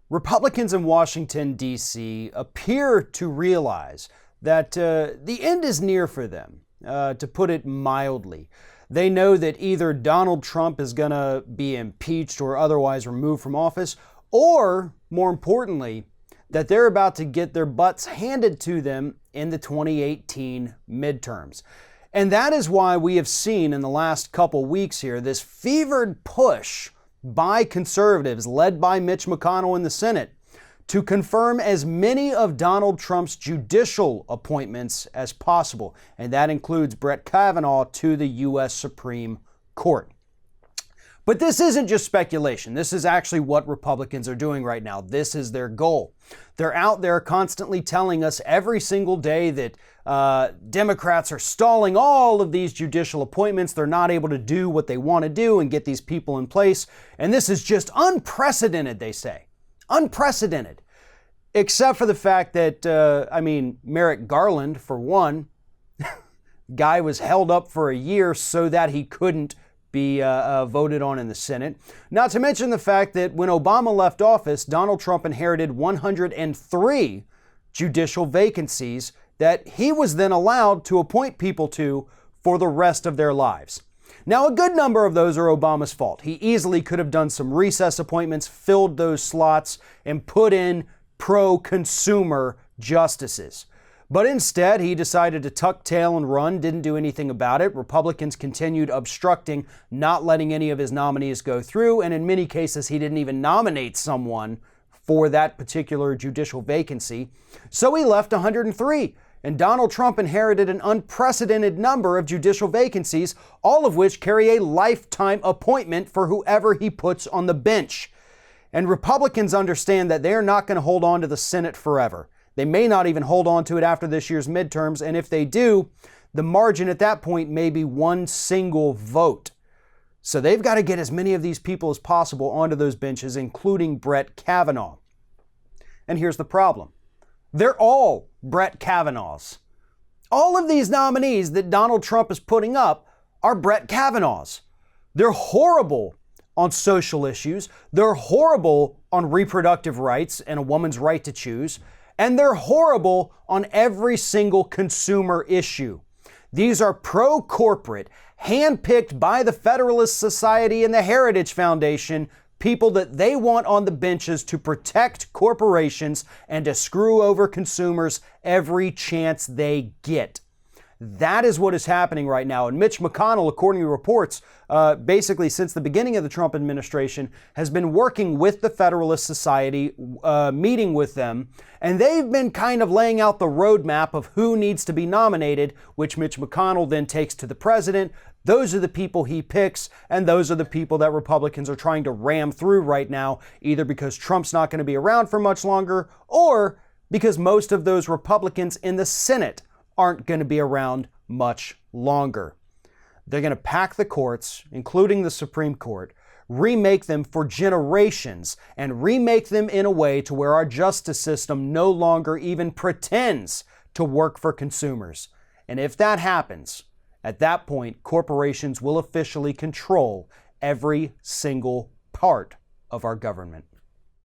Republicans in Washington, D.C. appear to realize that the end is near for them, to put it mildly. They know that either Donald Trump is going to be impeached or otherwise removed from office, or, more importantly, that they're about to get their butts handed to them in the 2018 midterms. And that is why we have seen in the last couple weeks here this fevered push by conservatives led by Mitch McConnell in the Senate to confirm as many of Donald Trump's judicial appointments as possible. And that includes Brett Kavanaugh to the U.S. Supreme Court. But this isn't just speculation. This is actually what Republicans are doing right now. This is their goal. They're out there constantly telling us every single day that Democrats are stalling all of these judicial appointments. They're not able to do what they want to do and get these people in place. And this is just unprecedented, they say. Unprecedented. Except for the fact that, Merrick Garland, for one, guy was held up for a year so that he couldn't be voted on in the Senate. Not to mention the fact that when Obama left office, Donald Trump inherited 103 judicial vacancies that he was then allowed to appoint people to for the rest of their lives. Now, a good number of those are Obama's fault. He easily could have done some recess appointments, filled those slots, and put in pro-consumer justices. But instead, he decided to tuck tail and run, didn't do anything about it. Republicans continued obstructing, not letting any of his nominees go through, and in many cases, he didn't even nominate someone for that particular judicial vacancy. So he left 103, and Donald Trump inherited an unprecedented number of judicial vacancies, all of which carry a lifetime appointment for whoever he puts on the bench. And Republicans understand that they're not going to hold on to the Senate forever. They may not even hold on to it after this year's midterms, and if they do, the margin at that point may be one single vote. So they've got to get as many of these people as possible onto those benches, including Brett Kavanaugh. And here's the problem. They're all Brett Kavanaughs. All of these nominees that Donald Trump is putting up are Brett Kavanaughs. They're horrible on social issues. They're horrible on reproductive rights and a woman's right to choose. And they're horrible on every single consumer issue. These are pro-corporate, handpicked by the Federalist Society and the Heritage Foundation, people that they want on the benches to protect corporations and to screw over consumers every chance they get. That is what is happening right now. And Mitch McConnell, according to reports, basically since the beginning of the Trump administration, has been working with the Federalist Society, meeting with them, and they've been kind of laying out the roadmap of who needs to be nominated, which Mitch McConnell then takes to the president. Those are the people he picks, and those are the people that Republicans are trying to ram through right now, either because Trump's not going to be around for much longer, or because most of those Republicans in the Senate aren't going to be around much longer. They're going to pack the courts, including the Supreme Court, remake them for generations, and remake them in a way to where our justice system no longer even pretends to work for consumers. And if that happens, at that point, corporations will officially control every single part of our government.